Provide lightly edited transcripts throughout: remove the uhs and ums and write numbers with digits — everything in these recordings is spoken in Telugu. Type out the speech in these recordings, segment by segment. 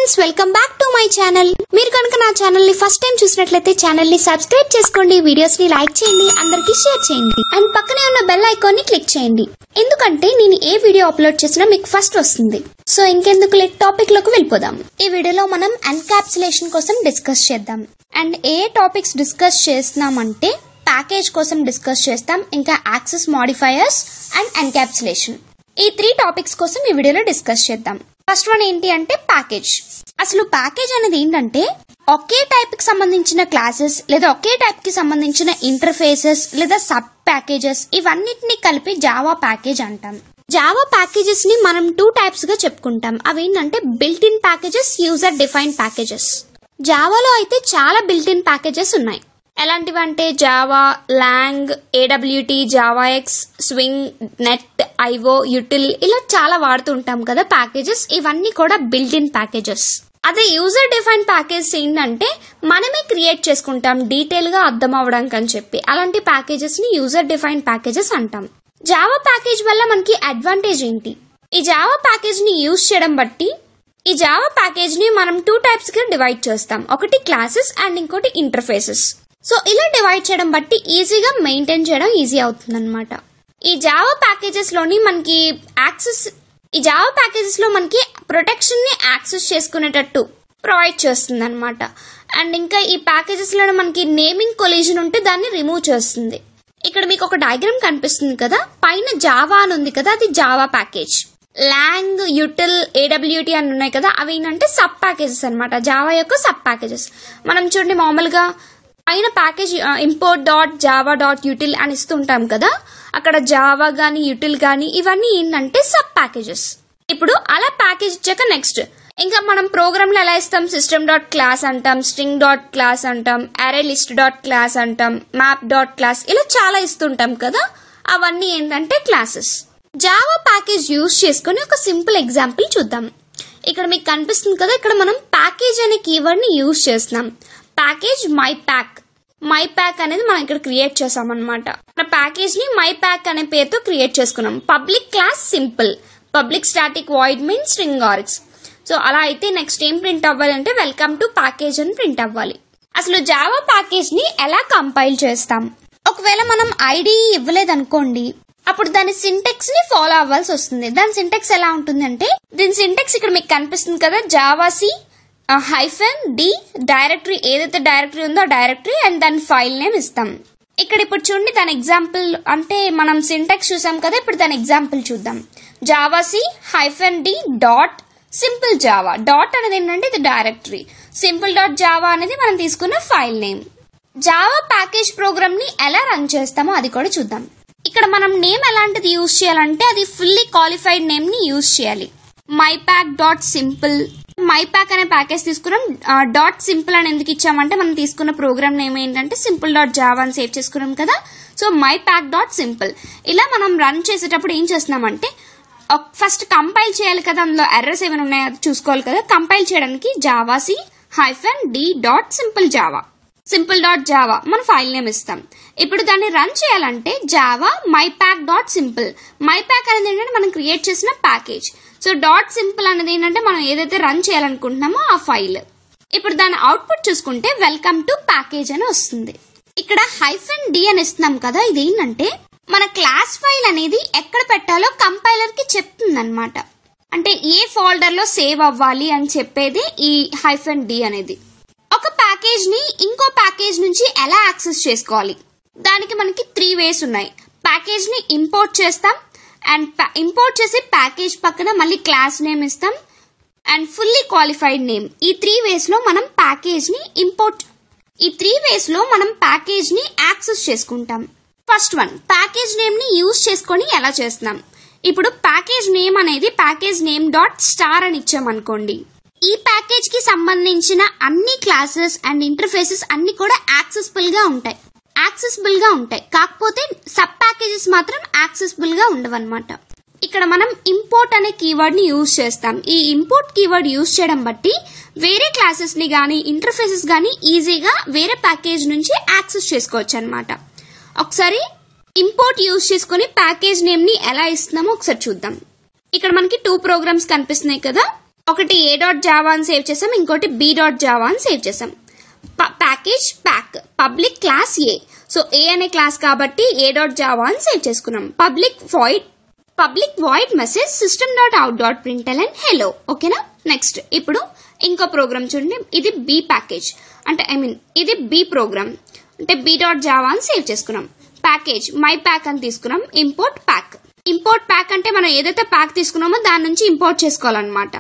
Friends, welcome back to my channel. మీరు కనుక నా ఛానల్ ని ఫస్ట్ టైం చూసినట్లయితే ఛానల్ ని సబ్స్క్రైబ్ చేసుకోండి, వీడియోస్ ని లైక్ చేయండి, అందరికీ షేర్ చేయండి అండ్ పక్కనే ఉన్న బెల్ ఐకాన్ ని క్లిక్ చేయండి. ఎందుకంటే నేను ఏ వీడియో అప్లోడ్ చేసినా మీకు ఫస్ట్ వస్తుంది. సో ఇంకెందుకు లేట్ టాపిక్ లోకి వెళ్ళిపోదాం. ఈ వీడియోలో మనం ఎన్కాప్సులేషన్ కోసం డిస్కస్ చేద్దాం. అండ్ ఏ టాపిక్స్ డిస్కస్ చేస్తున్నామంటే ప్యాకేజ్ కోసం డిస్కస్ చేస్తాం, ఇంకా యాక్సెస్ మోడిఫైయర్స్ అండ్ ఎన్కాప్సులేషన్. ఈ 3 టాపిక్స్ కోసం ఈ వీడియోలో డిస్కస్ చేద్దాం. ఫస్ట్ వన్ ఏంటి అంటే ప్యాకేజ్. అసలు ప్యాకేజ్ అనేది ఏంటంటే ఒకే టైప్ కి సంబంధించిన క్లాసెస్ లేదా ఒకే టైప్ కి సంబంధించిన ఇంటర్ఫేసెస్ లేదా సబ్ ప్యాకేజెస్ ఇవన్నిటిని కలిపి జావా ప్యాకేజ్ అంటాం. జావా ప్యాకేజెస్ ని మనం 2 టైప్స్ గా చెప్పుకుంటాం. అవి ఏంటంటే built in packages, user defined packages. జావాలో అయితే చాలా బిల్ట్ ఇన్ ప్యాకేజెస్ ఉన్నాయి. ఎలాంటివంటే Java, lang, AWT, Java X, swing, net, IO, util ఇలా చాలా వాడుతుంటాం కదా ప్యాకేజెస్. ఇవన్నీ కూడా బిల్ట్ ఇన్ ప్యాకేజెస్. అదే యూజర్ డిఫైన్ ప్యాకేజ్ ఏంటంటే మనమే క్రియేట్ చేసుకుంటాం డీటెయిల్ గా అర్థం అవడానికి అని చెప్పి. అలాంటి ప్యాకేజెస్ ని యూజర్ డిఫైన్ ప్యాకేజెస్ అంటాం. జావా ప్యాకేజ్ వల్ల మనకి అడ్వాంటేజ్ ఏంటి? ఈ జావా ప్యాకేజ్ ని యూజ్ చేయడం బట్టి ఈ జావా ప్యాకేజ్ ని మనం 2 టైప్స్ గా డివైడ్ చేస్తాం. ఒకటి క్లాసెస్ అండ్ ఇంకోటి ఇంటర్ఫేసెస్. సో ఇలా డివైడ్ చేయడం బట్టి ఈజీగా మెయింటైన్ చేయడం ఈజీ అవుతుంది అనమాట. ఈ జావా ప్యాకేజెస్ లోని మనకి ప్రొటెక్షన్ ని యాక్సెస్ చేసుకునేటట్టు ప్రొవైడ్ చేస్తుంది అనమాట. అండ్ ఇంకా ఈ ప్యాకేజెస్ లో మనకి నేమింగ్ కొలిజన్ ఉంటే దాన్ని రిమూవ్ చేస్తుంది. ఇక్కడ మీకు ఒక డయాగ్రామ్ కనిపిస్తుంది కదా, పైన జావా అని ఉంది కదా, అది జావా ప్యాకేజ్. లాంగ్, యుటిల్, ఏడబ్ల్యూటీ అని ఉన్నాయి కదా, అవి ఏంటంటే సబ్ ప్యాకేజెస్ అనమాట, జావా యొక్క సబ్ ప్యాకేజెస్. మనం చూడండి మామూలుగా పైన package import dot Java dot util అని ఇస్తుంటాం కదా, అక్కడ జావా గానీ యుటిల్ గానీ ఇవన్నీ ఏంటంటే సబ్ ప్యాకేజెస్. ఇప్పుడు అలా ప్యాకేజ్ ఇచ్చాక నెక్స్ట్ ఇంకా మనం ప్రోగ్రామ్ లో ఎలా ఇస్తాం, సిస్టమ్ డాట్ క్లాస్ అంటాం, స్ట్రింగ్ డాట్ క్లాస్ అంటాం, అరే లిస్ట్ డాట్ క్లాస్ అంటాం, మ్యాప్ డాట్ క్లాస్ ఇలా చాలా ఇస్తుంటాం కదా, అవన్నీ ఏంటంటే క్లాసెస్. జావా ప్యాకేజ్ యూజ్ చేసుకుని ఒక సింపుల్ ఎగ్జాంపుల్ చూద్దాం. ఇక్కడ మీకు కనిపిస్తుంది కదా, ఇక్కడ మనం ప్యాకేజ్ అనే కీవర్డ్ ని యూజ్ చేస్తున్నాం. ప్యాకేజ్ మై ప్యాక్ అనేది మనం ఇక్కడ క్రియేట్ చేసాం అనమాట. ప్యాకేజ్ ని మై ప్యాక్ అనే పేరుతో క్రియేట్ చేసుకున్నాం. Public class simple, public static void mean string args. So అలా అయితే నెక్స్ట్ ఏం ప్రింట్ అవ్వాలి అంటే వెల్కమ్ టు ప్యాకేజ్ అని ప్రింట్ అవ్వాలి. అసలు జావా ప్యాకేజ్ ని ఎలా కంపైల్ చేస్తాం? ఒకవేళ మనం ఐడి ఇవ్వలేదనుకోండి, అప్పుడు దాని సింటెక్స్ ని ఫాలో అవ్వాల్సి వస్తుంది. దాని సింటెక్స్ ఎలా ఉంటుంది అంటే, దీని సింటెక్స్ ఇక్కడ మీకు కనిపిస్తుంది కదా, జావా సి -d డైరెక్టరీ, ఏదైతే డైరెక్టరీ ఉందో ఆ డైరెక్టరీ అండ్ దాని ఫైల్ నేమ్ ఇస్తాం. ఇక్కడ ఇప్పుడు చూడండి దాని ఎగ్జాంపుల్, అంటే మనం సింటాక్స్ చూసాం కదా, ఇప్పుడు దాని ఎగ్జాంపుల్ చూద్దాం. Java C -d dot simple Java. Dot అనేది ఏంటంటే ఇది డైరెక్టరీ, సింపుల్ డాట్ జావా అనేది మనం తీసుకున్న file name. Java package program ని ఎలా రన్ చేస్తామో అది కూడా చూద్దాం. ఇక్కడ మనం నేమ్ ఎలాంటిది యూజ్ చేయాలంటే అది ఫుల్లీ క్వాలిఫైడ్ నేమ్ ని యూజ్ చేయాలి. mypack డాట్ సింపుల్, mypack అనే ప్యాకేజ్ తీసుకున్నాం. డాట్ సింపుల్ అని ఎందుకు ఇచ్చామంటే మనం తీసుకున్న ప్రోగ్రామ్ నేమ్ ఏంటంటే సింపుల్ డాట్ జావా అని సేవ్ చేసుకున్నాం కదా. So mypack dot simple. ఇలా మనం రన్ చేసేటప్పుడు ఏం చేస్తున్నామంటే ఫస్ట్ కంపైల్ చేయాలి కదా, అందులో ఎర్రర్స్ ఏమైనా ఉన్నాయో చూసుకోవాలి కదా. కంపైల్ చేయడానికి Java C -d dot simple Java మన ఫైల్ నేమ్ ఇస్తాం. ఇప్పుడు దాన్ని రన్ చేయాలంటే Java mypack dot simple. mypack అనేది ఏంటంటే మనం క్రియేట్ చేసిన ప్యాకేజ్. సో డాట్ సింపుల్ అనేది ఏంటంటే మనం ఏదైతే రన్ చేయాలనుకుంటున్నామో ఆ ఫైల్. ఇప్పుడు దాని అవుట్పుట్ చూసుకుంటే వెల్కమ్ టు ప్యాకేజ్ అని వస్తుంది. ఇక్కడ -d అని ఇస్తున్నాం కదా, ఇది ఏంటంటే మన క్లాస్ ఫైల్ అనేది ఎక్కడ పెట్టాలో కంపైలర్ కి చెప్తుంది అనమాట. అంటే ఏ ఫోల్డర్ లో సేవ్ అవ్వాలి అని చెప్పేది ఈ -d అనేది. ఒక ప్యాకేజ్ ని ఇంకో ప్యాకేజ్ నుంచి ఎలా యాక్సెస్ చేసుకోవాలి, దానికి మనకి 3 వేస్ ఉన్నాయి. ప్యాకేజ్ ని ఇంపోర్ట్ చేస్తాం, అండ్ ఇంపోర్ట్ చేసి ప్యాకేజ్ పక్కన మళ్ళీ క్లాస్ నేమ్ ఇస్తాం, అండ్ ఫుల్లీ క్వాలిఫైడ్ నేమ్. ఈ 3 వేస్ లో మనం ప్యాకేజ్ ని యాక్సెస్ చేసుకుంటాం. ఫస్ట్ వన్ ప్యాకేజ్ నేమ్ ని యూజ్ చేసుకొని ఎలా చేస్తున్నాం. ఇప్పుడు ప్యాకేజ్ నేమ్ అనేది ప్యాకేజ్ నేమ్ డాట్ స్టార్ అని ఇచ్చామనుకోండి, ఈ ప్యాకేజ్ కి సంబంధించిన అన్ని క్లాసెస్ అండ్ ఇంటర్ఫేసెస్ అన్ని కూడా యాక్సెసిబుల్ గా ఉంటాయి. కాకపోతే సబ్ ప్యాకేజెస్ మాత్రం యాక్సెసిబుల్ గా ఉండవన్నమాట. ఇక్కడ మనం ఇంపోర్ట్ అనే కీవర్డ్ ని యూజ్ చేస్తాం. ఈ ఇంపోర్ట్ కీవర్డ్ యూజ్ చేయడం బట్టి వేరే క్లాసెస్ ని గానీ ఇంటర్ఫేసెస్ గానీ ఈజీగా వేరే ప్యాకేజ్ నుంచి యాక్సెస్ చేసుకోవచ్చు అనమాట. ఒకసారి ఇంపోర్ట్ యూజ్ చేసుకుని ప్యాకేజ్ నేమ్ ని ఎలా ఇస్తున్నామో ఒకసారి చూద్దాం. ఇక్కడ మనకి 2 ప్రోగ్రామ్స్ కనిపిస్తున్నాయి కదా, ఒకటి a.java అని సేవ్ చేసాం, ఇంకోటి b.java అని సేవ్ చేసాం. ప్యాకేజ్ ప్యాక్ పబ్లిక్ క్లాస్ ఏ. సో ఏ అనే క్లాస్ కాబట్టి a.java అని సేవ్ చేసుకున్నాం. Public void message system.out.println hello. ఓకేనా. నెక్స్ట్ ఇప్పుడు ఇంకో ప్రోగ్రామ్ చూడండి. ఇది బి ప్యాకేజ్ అంటే ఇది బి ప్రోగ్రామ్ అంటే b.java అని సేవ్ చేసుకున్నాం. ప్యాకేజ్ మై ప్యాక్ అని తీసుకున్నాం. ఇంపోర్ట్ ప్యాక్ అంటే మనం ఏదైతే ప్యాక్ తీసుకున్నామో దాని నుంచి ఇంపోర్ట్ చేసుకోవాలన్నమాట.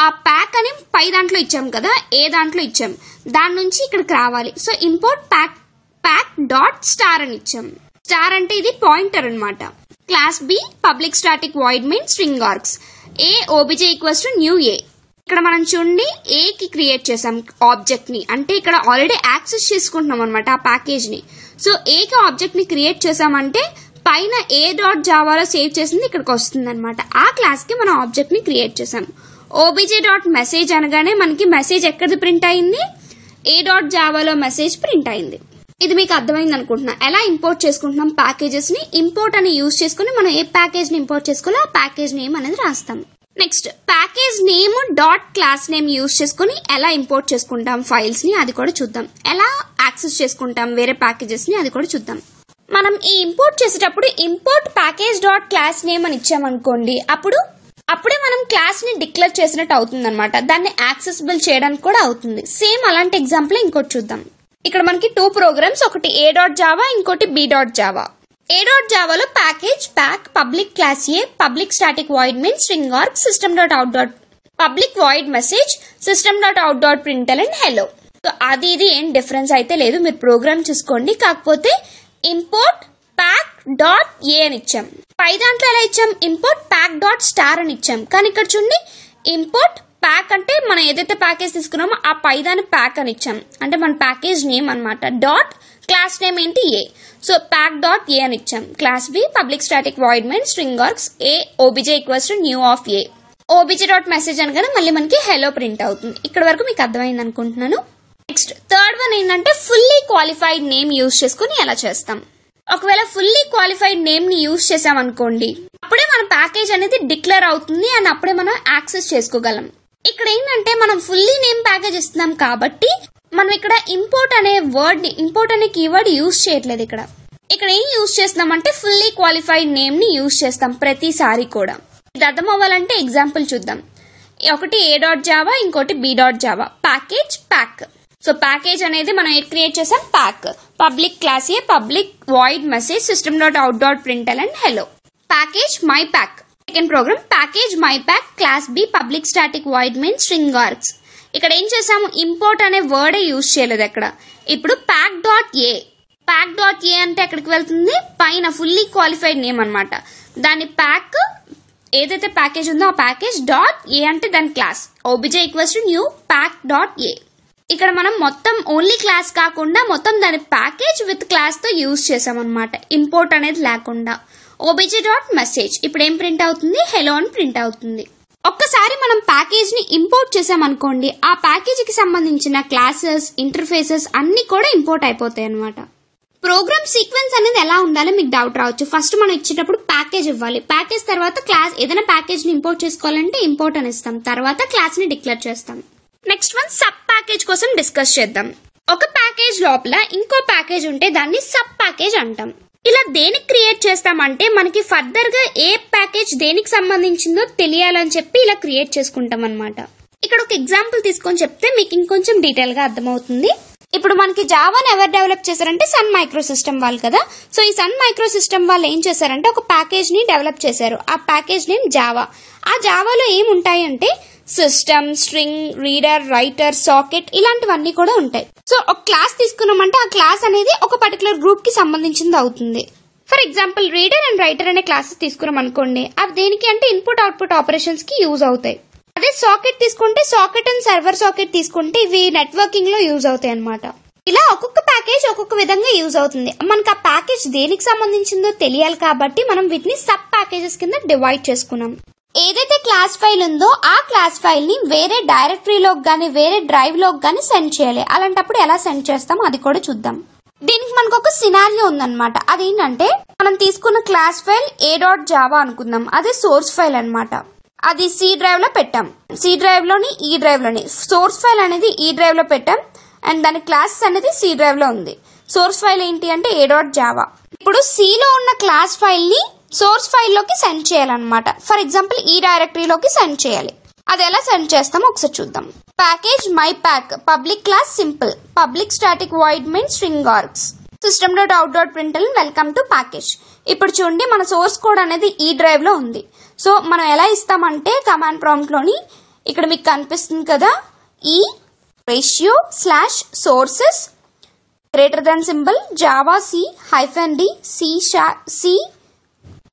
ఆ ప్యాక్ అని పై దాంట్లో ఇచ్చాం కదా, ఏ దాంట్లో ఇచ్చాం దాని నుంచి ఇక్కడికి రావాలి. So import pack dot star అని ఇచ్చాం. స్టార్ అంటే ఇది పాయింటర్ అన్నమాట. Class B public static void main string args A obj equals to new A. ఇక్కడ మనం చూడండి ఏ కి క్రియేట్ చేసాం ఆబ్జెక్ట్ ని, అంటే ఇక్కడ ఆల్రెడీ యాక్సెస్ చేసుకుంటున్నాం అనమాట ఆ ప్యాకేజ్ ని. సో ఏ కి ఆబ్జెక్ట్ ని క్రియేట్ చేసామంటే పైన a.javaలో సేవ్ చేసింది ఇక్కడికి వస్తుంది అనమాట. ఆ క్లాస్ కి మనం ఆబ్జెక్ట్ ని క్రియేట్ చేసాం. obj.message అనగానే మనకి మెసేజ్ ఎక్కడిది ప్రింట్ అయింది, a.javaలో మెసేజ్ ప్రింట్ అయింది. ఇది మీకు అర్థమైంది అనుకుంటున్నా. ఎలా ఇంపోర్ట్ చేసుకుంటున్నాం ప్యాకేజెస్ ని. ఇంపోర్ట్ అని యూజ్ చేసుకుని మనం ఏ ప్యాకేజ్ ని ఇంపోర్ట్ చేసుకోవాలో ఆ ప్యాకేజ్ నేమ్ అనేది రాస్తాం. Next package name dot class name use చేసుకుని ఎలా ఇంపోర్ట్ చేసుకుంటాం ఫైల్స్ ని అది కూడా చూద్దాం. ఎలా యాక్సెస్ చేసుకుంటాం వేరే ప్యాకేజెస్ ని అది కూడా చూద్దాం. మనం ఈ ఇంపోర్ట్ చేసేటప్పుడు import package dot class name అని ఇచ్చామనుకోండి, అప్పుడే మనం క్లాస్ ని డిక్లేర్ చేసినట్టు అవుతుంది అనమాట. దాన్ని యాక్సెసిబుల్ చేయడానికి కూడా అవుతుంది. సేమ్ అలాంటి ఎగ్జాంపుల్ ఇంకోటి చూద్దాం. ఇక్కడ మనకి 2 ప్రోగ్రామ్స్, ఒకటి a.java ఇంకోటి b.java. a.javaలో package pack public class A public static void main string arg system.out. Public void message system.out.println hello. So అది ఇది ఏం డిఫరెన్స్ అయితే లేదు, మీరు ప్రోగ్రామ్ చూసుకోండి. కాకపోతే ఇంపోర్ట్ ప్యాక్ డాట్ ఏ అని ఇచ్చాం. పై దాంట్లో ఎలా ఇచ్చాం, ఇంపోర్ట్ ప్యాక్ డాట్ స్టార్ అని ఇచ్చాం. కానీ ఇక్కడ చూడండి ఇంపోర్ట్ ప్యాక్ అంటే మనం ఏదైతే ప్యాకేజ్ తీసుకున్నామో ఆ పైదాన్ని ప్యాక్ అని ఇచ్చాం. అంటే మన ప్యాకేజ్ నేమ్ అనమాట. డాట్ క్లాస్ నేమ్ ఏంటి A. So pack dot A అని ఇచ్చాం. Class B public static void main string args A obj equals to new of A. Obj dot message అనగానే మళ్ళీ మనకి హెలో ప్రింట్ అవుతుంది. ఇక్కడ వరకు మీకు అర్థమైంది అనుకుంటున్నాను. నెక్స్ట్ థర్డ్ వన్ ఏంటంటే ఫుల్లీ క్వాలిఫైడ్ నేమ్ యూజ్ చేసుకుని ఎలా చేస్తాం. ఒకవేళ ఫుల్లీ క్వాలిఫైడ్ నేమ్ ని యూజ్ చేసాం అనుకోండి, అప్పుడే మన ప్యాకేజ్ అనేది డిక్లేర్ అవుతుంది అండ్ అప్పుడే మనం యాక్సెస్ చేసుకోగలం. ఇక్కడ ఏంటంటే మనం ఫుల్లీ నేమ్ ప్యాకేజ్ ఇస్తున్నాం కాబట్టి మనం ఇక్కడ ఇంపోర్ట్ అనే కీవర్డ్ యూజ్ చేయట్లేదు. ఇక్కడ ఏం యూజ్ చేస్తున్నామంటే ఫుల్లీ క్వాలిఫైడ్ నేమ్ ని యూజ్ చేస్తాం ప్రతిసారి కూడా. ఇది అర్థం అవ్వాలంటే ఎగ్జాంపుల్ చూద్దాం. ఒకటి a.java ఇంకోటి b.java. Package pack. So package అనేది మనం క్రియేట్ చేసాం pack public class A public void message system.out.println hello. Package my pack. Second program package my pack class B public static void main string args. ఇక్కడ ఏం చేసాము, ఇంపోర్ట్ అనే వర్డే యూజ్ చేయలేదు ఎక్కడ. ఇప్పుడు ప్యాక్ డాట్ ఏ అంటే ఎక్కడికి వెళ్తుంది, పైన ఫుల్లీ క్వాలిఫైడ్ నేమ్ అనమాట. దాని ప్యాక్ ఏదైతే ప్యాకేజ్ ఉందో ఆ ప్యాకేజ్ డాట్ ఏ అంటే దాని class obj equals to new pack dot A. ఇక్కడ మనం మొత్తం ఓన్లీ క్లాస్ కాకుండా మొత్తం దాని ప్యాకేజ్ విత్ క్లాస్ తో యూజ్ చేసాం అనమాట, ఇంపోర్ట్ అనేది లేకుండా. ఓబిజే డాట్ మెసేజ్ ఇప్పుడు ఏం ప్రింట్ అవుతుంది, హెలో అని ప్రింట్ అవుతుంది. ఒక్కసారి మనం ప్యాకేజ్ ని ఇంపోర్ట్ చేసామనుకోండి, ఆ ప్యాకేజ్ కి సంబంధించిన క్లాసెస్ ఇంటర్ఫేసెస్ అన్ని కూడా ఇంపోర్ట్ అయిపోతాయి అనమాట. ప్రోగ్రామ్ సీక్వెన్స్ అనేది ఎలా ఉండాలో మీకు డౌట్ రావచ్చు. ఫస్ట్ మనం ఇచ్చేటప్పుడు ప్యాకేజ్ ఇవ్వాలి. ప్యాకేజ్ తర్వాత క్లాస్ ఏదైనా ప్యాకేజ్ ని ఇంపోర్ట్ చేసుకోవాలంటే ఇంపోర్ట్ అని ఇస్తాం. తర్వాత క్లాస్ ని డిక్లేర్ చేస్తాం. నెక్స్ట్ వన్ సబ్ ప్యాకేజ్ కోసం డిస్కస్ చేద్దాం. ఒక ప్యాకేజ్ లోపల ఇంకో ప్యాకేజ్ ఉంటే దాన్ని సబ్ ప్యాకేజ్ అంటాం. ఇలా దేనికి క్రియేట్ చేస్తామంటే మనకి ఫర్దర్ గా ఏ ప్యాకేజ్ దేనికి సంబంధించిందో తెలియాలని చెప్పి ఇలా క్రియేట్ చేసుకుంటాం అనమాట. ఇక్కడ ఒక ఎగ్జాంపుల్ తీసుకొని చెప్తే మీకు ఇంకొంచెం డీటెయిల్ గా అర్థమవుతుంది. ఇప్పుడు మనకి జావాని ఎవరు డెవలప్ చేశారంటే సన్ మైక్రో సిస్టమ్ వాళ్ళు కదా. సో ఈ సన్ మైక్రో సిస్టమ్ వాళ్ళు ఏం చేశారంటే ఒక ప్యాకేజ్ ని డెవలప్ చేశారు. ఆ ప్యాకేజ్ నేమ్ జావా. ఆ జావాలో ఏముంటాయి అంటే system, string, reader, writer, socket ఇలాంటివన్నీ కూడా ఉంటాయి. సో ఒక క్లాస్ తీసుకున్నామంటే ఆ క్లాస్ అనేది ఒక పర్టికులర్ గ్రూప్ కి సంబంధించింది అవుతుంది. For example reader and writer అనే క్లాసెస్ తీసుకున్నాం అనుకోండి, అవి దేనికి అంటే ఇన్పుట్ అవుట్పుట్ ఆపరేషన్స్ కి యూజ్ అవుతాయి. అదే సాకెట్ తీసుకుంటే సాకెట్ అండ్ సర్వర్ సాకెట్ తీసుకుంటే ఇవి నెట్వర్కింగ్ లో యూజ్ అవుతాయి అనమాట. ఇలా ఒక్కొక్క ప్యాకేజ్ ఒక్కొక్క విధంగా యూజ్ అవుతుంది. మనకు ఆ ప్యాకేజ్ దేనికి సంబంధించిందో తెలియాలి కాబట్టి మనం వీటిని సబ్ ప్యాకేజెస్ కింద డివైడ్ చేసుకున్నాం. ఏదైతే క్లాస్ ఫైల్ ఉందో ఆ క్లాస్ ఫైల్ ని వేరే డైరెక్టరీలోకి గానీ వేరే డ్రైవ్ లోకి గానీ సెండ్ చేయాలి. అలాంటప్పుడు ఎలా సెండ్ చేస్తామో అది కూడా చూద్దాం. దీనికి మనకు ఒక సినారియో ఉందన్నమాట. అదేంటంటే మనం తీసుకున్న క్లాస్ ఫైల్ a.java అనుకుందాం, అదే సోర్స్ ఫైల్ అనమాట. అది సి డ్రైవ్ లో పెట్టాం. సి డ్రైవ్ లోని ఈ డ్రైవ్ లోని సోర్స్ ఫైల్ అనేది ఈ డ్రైవ్ లో పెట్టాం అండ్ దాని క్లాస్ అనేది సి డ్రైవ్ లో ఉంది. సోర్స్ ఫైల్ ఏంటి అంటే a.java. ఇప్పుడు సి లో ఉన్న క్లాస్ ఫైల్ ని సోర్స్ ఫైల్ లోకి సెండ్ చేయాలన్నమాట. ఫర్ ఎగ్జాంపుల్ ఈ డైరెక్టరీలోకి సెండ్ చేయాలి. అది ఎలా సెండ్ చేస్తామో ఒకసారి చూద్దాం. Package my pack public class simple public static void main string args system.out.println welcome to package. ఇప్పుడు చూడండి మన సోర్స్ కోడ్ అనేది ఈ డ్రైవ్ లో ఉంది. సో మనం ఎలా ఇస్తామంటే కమాండ్ ప్రాంప్ట్ లోని ఇక్కడ మీకు కనిపిస్తుంది కదా ఈ /sources greater than symbol Java C -d C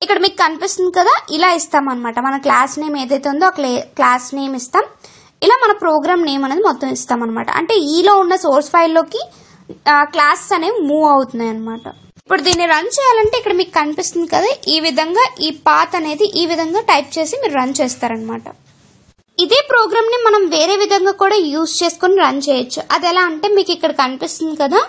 ఇక్కడ మీకు కనిపిస్తుంది కదా ఇలా ఇస్తాం అనమాట. మన క్లాస్ నేమ్ ఏదైతే ఉందో ఆ క్లాస్ నేమ్ ఇస్తాం. ఇలా మన ప్రోగ్రామ్ నేమ్ అనేది మొత్తం ఇస్తాం అనమాట. అంటే ఈలో ఉన్న సోర్స్ ఫైల్లోకి క్లాసెస్ అనేవి మూవ్ అవుతున్నాయి అనమాట. ఇప్పుడు దీన్ని రన్ చేయాలంటే ఇక్కడ మీకు కనిపిస్తుంది కదా ఈ విధంగా ఈ పాత్ అనేది ఈ విధంగా టైప్ చేసి మీరు రన్ చేస్తారనమాట. ఇదే ప్రోగ్రామ్ ని మనం వేరే విధంగా కూడా యూజ్ చేసుకుని రన్ చేయొచ్చు. అది ఎలా అంటే మీకు ఇక్కడ కనిపిస్తుంది కదా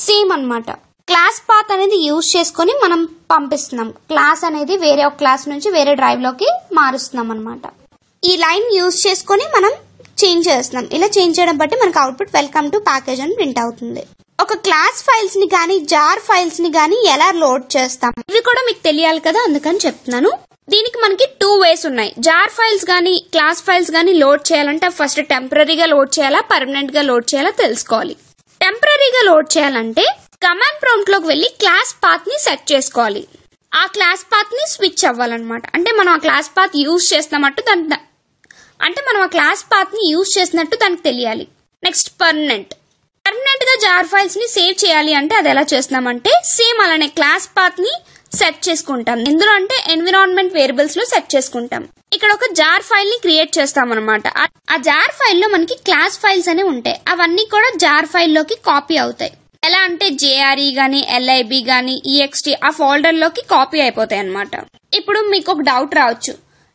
సేమ్ అనమాట. క్లాస్ పాత్ అనేది యూజ్ చేసుకుని మనం పంపిస్తున్నాం. క్లాస్ అనేది వేరే ఒక క్లాస్ నుంచి వేరే డ్రైవ్ లోకి మారుస్తున్నాం అనమాట. ఈ లైన్ యూజ్ చేసుకుని మనం చేంజ్ చేస్తున్నాం. ఇలా చేంజ్ చేయడం బట్టి మనకు అవుట్పుట్ వెల్కమ్ టు ప్యాకేజ్ అని ప్రింట్ అవుతుంది. ఒక క్లాస్ ఫైల్స్ ని గానీ జార్ ఫైల్స్ ని గానీ ఎలా లోడ్ చేస్తాం ఇవి కూడా మీకు తెలియాలి కదా, అందుకని చెప్తున్నాను. దీనికి మనకి 2 వేస్ ఉన్నాయి. జార్ ఫైల్స్ గానీ క్లాస్ ఫైల్స్ గానీ లోడ్ చేయాలంటే ఫస్ట్ టెంపరీగా లోడ్ చేయాలా పర్మనెంట్ గా లోడ్ చేయాలా తెలుసుకోవాలి. టెంపరీగా లోడ్ చేయాలంటే కమాండ్ ప్రాంప్ట్ లోకి వెళ్లి క్లాస్ పాత్ ని సెట్ చేసుకోవాలి. ఆ క్లాస్ పాత్ ని స్విచ్ అవ్వాలన్నమాట. అంటే మనం ఆ క్లాస్ పాత్ యూజ్ చేస్తున్నట్టు దానికి తెలియాలి. నెక్స్ట్ పర్మనెంట్ గా జార్ ఫైల్స్ ని సేవ్ చేయాలి అంటే అది ఎలా చేస్తున్నామంటే సేమ్ అలానే క్లాస్ పాత్ ని సెట్ చేసుకుంటాం. ఎందులో అంటే ఎన్విరాన్మెంట్ వేరియబుల్స్ లో సెట్ చేసుకుంటాం. ఇక్కడ ఒక జార్ ఫైల్ ని క్రియేట్ చేస్తాం అనమాట. ఆ జార్ ఫైల్ లో మనకి క్లాస్ ఫైల్స్ అనేవి ఉంటాయి. అవన్నీ కూడా జార్ ఫైల్ లోకి కాపీ అవుతాయి. ఎలా అంటే JRE గానీ LIB గానీ EXT ఆ ఫోల్డర్ లోకి కాపీ అయిపోతాయి అనమాట. ఇప్పుడు మీకు ఒక డౌట్ రావచ్చు.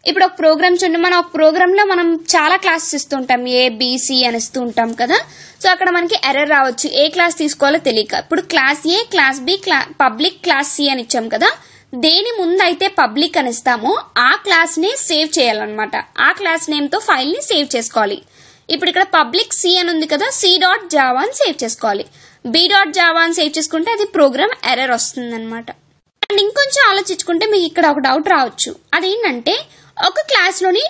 ఇప్పుడు ఒక ప్రోగ్రామ్ చూడండి, మనం ఒక ప్రోగ్రామ్ లో మనం చాలా క్లాసెస్ ఇస్తుంటాం ABC అని ఇస్తూ ఉంటాం కదా. సో అక్కడ మనకి ఎర్రర్ రావచ్చు, ఏ క్లాస్ తీసుకోవాలో తెలియక. ఇప్పుడు class A class B public class C అని ఇచ్చాం కదా. దేని ముందు అయితే పబ్లిక్ అని ఇస్తామో ఆ క్లాస్ ని సేవ్ చేయాలన్నమాట. ఆ క్లాస్ నేమ్ తో ఫైల్ ని సేవ్ చేసుకోవాలి. ఇప్పుడు ఇక్కడ పబ్లిక్ C అని ఉంది కదా, C.java అని సేవ్ చేసుకోవాలి. B.java అని సేవ్ చేసుకుంటే అది ప్రోగ్రామ్ ఎర్రర్ వస్తుంది అనమాట. అండ్ ఇంకొంచెం ఆలోచించుకుంటే మీకు ఇక్కడ ఒక డౌట్ రావచ్చు. అదేంటంటే ఒక క్లాస్ లోని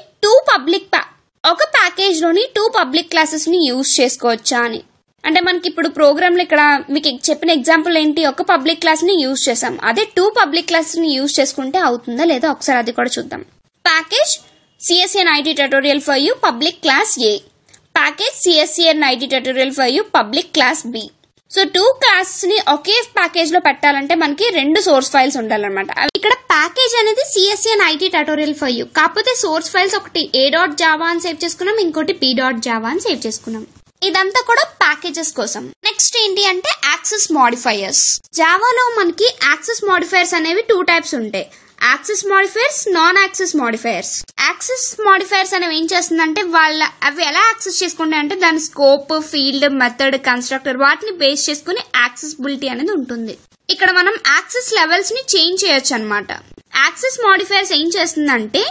ఒక ప్యాకేజ్ లోని 2 పబ్లిక్ క్లాసెస్ ని యూజ్ చేసుకోవచ్చా అని. అంటే మనకి ఇప్పుడు ప్రోగ్రామ్ లో ఇక్కడ మీకు చెప్పిన ఎగ్జాంపుల్ ఏంటి, ఒక పబ్లిక్ క్లాస్ ని యూజ్ చేసాం. అదే 2 పబ్లిక్ క్లాసెస్ ని యూజ్ చేసుకుంటే అవుతుందా లేదా ఒకసారి అది కూడా చూద్దాం. Package CSN-IT tutorial for you public class A, package CSN-IT tutorial for you public class B. So 2 classes ని ఒకే ప్యాకేజ్ లో పెట్టాలంటే మనకి 2 సోర్స్ ఫైల్స్ ఉండాలన్నమాట. ఇక్కడ ప్యాకేజ్ అనేది CSN-IT tutorial for you, కాకపోతే సోర్స్ ఫైల్స్ ఒకటి a.java అని సేవ్ చేసుకున్నాం, ఇంకోటి b.java అని సేవ్ చేసుకున్నాం. ఇదంతా కూడా ప్యాకేజెస్ కోసం. నెక్స్ట్ ఏంటి అంటే యాక్సెస్ మాడిఫైయర్స్. జావాలో మనకి యాక్సెస్ మాడిఫైయర్స్ అనేవి 2 టైప్స్ ఉంటాయి. Access modifiers, non access modifiers. Access modifiers అనేవి ఏం చేస్తుందంటే అవి ఎలా యాక్సెస్ చేసుకుంటాయి అంటే దాని స్కోప్, ఫీల్డ్, మెథడ్, కన్స్ట్రక్టర్ వాటిని బేస్ చేసుకుని యాక్సెసిబిలిటీ అనేది ఉంటుంది. ఇక్కడ మనం యాక్సెస్ లెవెల్స్ ని చేంజ్ చేయొచ్చు అనమాట. యాక్సెస్ మాడిఫైయర్స్ ఏం చేస్తుందంటే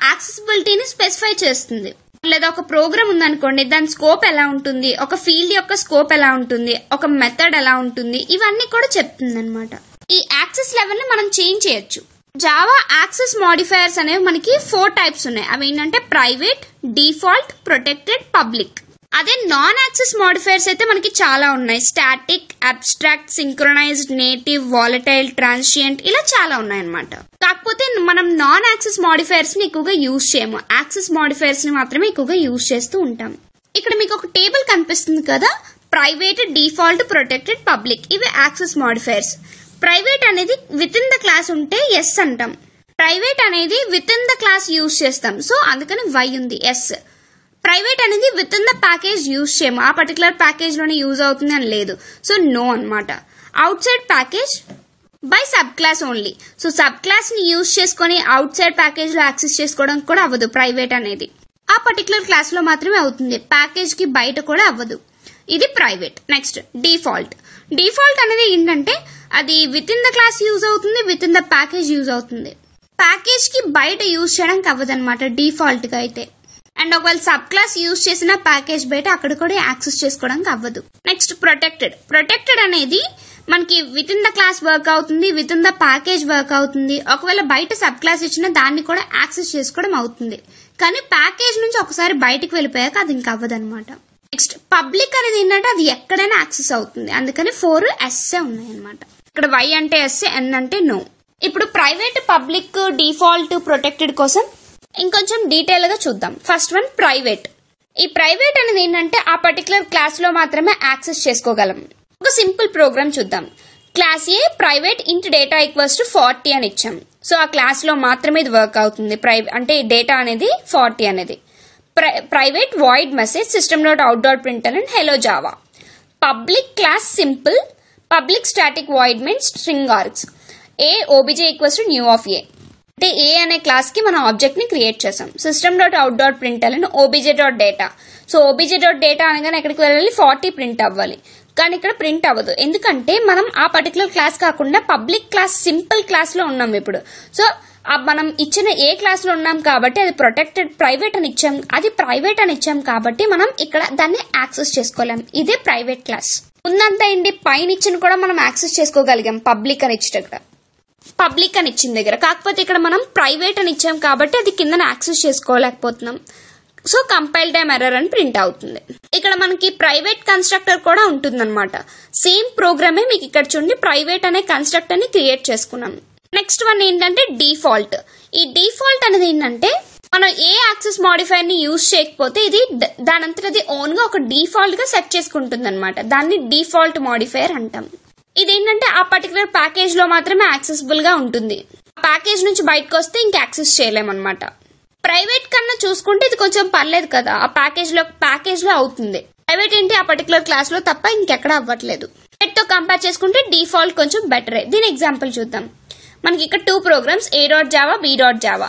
యాక్సెసిబిలిటీని స్పెసిఫై చేస్తుంది. లేదా ఒక ప్రోగ్రామ్ ఉందనుకోండి, దాని స్కోప్ ఎలా ఉంటుంది, ఒక ఫీల్డ్ యొక్క స్కోప్ ఎలా ఉంటుంది, ఒక మెథడ్ ఎలా ఉంటుంది, ఇవన్నీ కూడా చెప్తుంది అనమాట. ఈ యాక్సెస్ లెవెల్ ని మనం చేంజ్ చేయొచ్చు. జావా యాక్సెస్ మాడిఫైయర్స్ అనేవి మనకి 4 టైప్స్ ఉన్నాయి. అవి ఏంటంటే ప్రైవేట్, డిఫాల్ట్, ప్రొటెక్టెడ్, పబ్లిక్. అదే నాన్ యాక్సెస్ మాడిఫైయర్స్ అయితే మనకి చాలా ఉన్నాయి. Static, abstract, synchronised, native, volatile, transient, ఇలా చాలా ఉన్నాయి అనమాట. కాకపోతే మనం నాన్ యాక్సెస్ మాడిఫైయర్స్ ని ఎక్కువగా యూజ్ చేయము. యాక్సెస్ మాడిఫైయర్స్ ని మాత్రమే ఎక్కువగా యూజ్ చేస్తూ ఉంటాం. ఇక్కడ మీకు ఒక టేబుల్ కనిపిస్తుంది కదా, ప్రైవేట్, డిఫాల్ట్, ప్రొటెక్టెడ్, పబ్లిక్, ఇవి యాక్సెస్ మాడిఫైయర్స్. ప్రైవేట్ అనేది విత్ ఇన్ ద క్లాస్ ఉంటే ఎస్ అంటాం. ప్రైవేట్ అనేది with in the class use చేస్తాం, సో అందుకని వై ఉంది ఎస్. ప్రైవేట్ అనేది with in the package use చేయము, ఆ పర్టికులర్ ప్యాకేజ్ లోనే యూజ్ అవుతుంది అని లేదు, సో నో అనమాట. Out side package by sub class only. So sub class ని యూజ్ చేసుకుని అవుట్ సైడ్ ప్యాకేజ్ లో యాక్సెస్ చేసుకోవడం కూడా అవ్వదు. ప్రైవేట్ అనేది ఆ పర్టికులర్ క్లాస్ లో మాత్రమే అవుతుంది, ప్యాకేజ్ కి బయట కూడా అవ్వదు. ఇది ప్రైవేట్. Next default. డిఫాల్ట్ అనేది ఏంటంటే అది with in the class use అవుతుంది, with in the package use అవుతుంది. ప్యాకేజ్ కి బయట యూజ్ చేయడానికి అవ్వదన్నమాట డిఫాల్ట్ గా అయితే. అండ్ ఒకవేళ సబ్ క్లాస్ యూజ్ చేసిన ప్యాకేజ్ బయట అక్కడ కూడా యాక్సెస్ చేసుకోవడానికి అవ్వదు. నెక్స్ట్ ప్రొటెక్టెడ్ అనేది మనకి with in the class work అవుతుంది, with in the package work అవుతుంది. ఒకవేళ బయట సబ్ క్లాస్ ఇచ్చినా దాన్ని కూడా యాక్సెస్ చేసుకోవడం అవుతుంది. కానీ ప్యాకేజ్ నుంచి ఒకసారి బయటకు వెళ్ళిపోయాక అది ఇంకా అవ్వదన్నమాట. నెక్స్ట్ పబ్లిక్ అనేది ఏంటంటే అది ఎక్కడైనా యాక్సెస్ అవుతుంది. అందుకని 4 ఎస్ఏ ఉన్నాయన్నమాట. ఇక్కడ వై అంటే ఎస్ఏ, ఎన్ అంటే నో. ఇప్పుడు ప్రైవేట్, పబ్లిక్, డిఫాల్ట్, ప్రొటెక్టెడ్ కోసం ఇంకొంచెం డీటెయిల్ గా చూద్దాం. First one private. ఈ ప్రైవేట్ అనేది ఏంటంటే ఆ పర్టికులర్ క్లాస్ లో మాత్రమే యాక్సెస్ చేసుకోగలం. ఒక సింపుల్ ప్రోగ్రామ్ చూద్దాం. క్లాస్ ఏ ప్రైవేట్ ఇంట్ డేటా ఈక్వల్స్ టు 40 అని ఇచ్చాం. సో ఆ క్లాస్ లో మాత్రమే ఇది వర్క్ అవుతుంది. అంటే డేటా అనేది 40 అనేది. Private void message system.out.println hello java. Public class simple, public static void main string args. A obj equals to new of A. అంటే ఏ అనే క్లాస్ కి మనం ఆబ్జెక్ట్ ని క్రియేట్ చేసాం. system.out.println obj.data. సో obj.data అనగానే ఎక్కడికి వెళ్ళాలి, 40 ప్రింట్ అవ్వాలి. కానీ ఇక్కడ ప్రింట్ అవ్వదు. ఎందుకంటే మనం ఆ పర్టికులర్ క్లాస్ కాకుండా పబ్లిక్ క్లాస్ సింపుల్ క్లాస్ లో ఉన్నాం ఇప్పుడు. సో మనం ఇచ్చిన ఏ క్లాస్ లో ఉన్నాం కాబట్టి అది ప్రొటెక్టెడ్ ప్రైవేట్ అని ఇచ్చాం. అది ప్రైవేట్ అని ఇచ్చాం కాబట్టి మనం ఇక్కడ దాన్ని యాక్సెస్ చేసుకోలేం. ఇదే ప్రైవేట్ క్లాస్. ఉందంతా ఏంటి, పైన ఇచ్చిన కూడా మనం యాక్సెస్ చేసుకోగలిగాం పబ్లిక్ అని ఇచ్చిన పబ్లిక్ అని ఇచ్చిన దగ్గర. కాకపోతే ఇక్కడ మనం ప్రైవేట్ అని ఇచ్చాం కాబట్టి అది కింద యాక్సెస్ చేసుకోలేకపోతున్నాం. సో కంపైల్ టైమ్ ఎర్రర్ అని ప్రింట్ అవుతుంది. ఇక్కడ మనకి ప్రైవేట్ కన్స్ట్రక్టర్ కూడా ఉంటుందన్నమాట. సేమ్ ప్రోగ్రామే మీకు ఇక్కడ చూడండి, ప్రైవేట్ అనే కన్స్ట్రక్టర్ ని క్రియేట్ చేసుకున్నాం. నెక్స్ట్ వన్ ఏంటంటే డిఫాల్ట్. ఈ డిఫాల్ట్ అనేది ఏంటంటే మనం ఏ యాక్సెస్ మాడిఫైర్ ని యూజ్ చేయకపోతే ఇది దానంతటది ఓన్ గా ఒక డిఫాల్ట్ గా సెట్ చేసుకుంటుంది అనమాట. దాన్ని డిఫాల్ట్ మాడిఫైర్ అంటాం. ఇదేంటంటే ఆ పర్టికులర్ ప్యాకేజ్ లో మాత్రమే యాక్సెసిబుల్ గా ఉంటుంది. ప్యాకేజ్ నుంచి బయటకు వస్తే ఇంకా యాక్సెస్ చేయలేమన్నమాట. ప్రైవేట్ కన్నా చూసుకుంటే ఇది కొంచెం పర్లేదు కదా, ఆ ప్యాకేజ్ లో అవుతుంది. ప్రైవేట్ ఏంటి ఆ పర్టికులర్ క్లాస్ లో తప్ప ఇంకెక్కడ అవ్వట్లేదు. తో కంపేర్ చేసుకుంటే డిఫాల్ట్ కొంచెం బెటరే. దీని ఎగ్జాంపుల్ చూద్దాం. మనకి ఇక్కడ 2 programs a.java, b.java.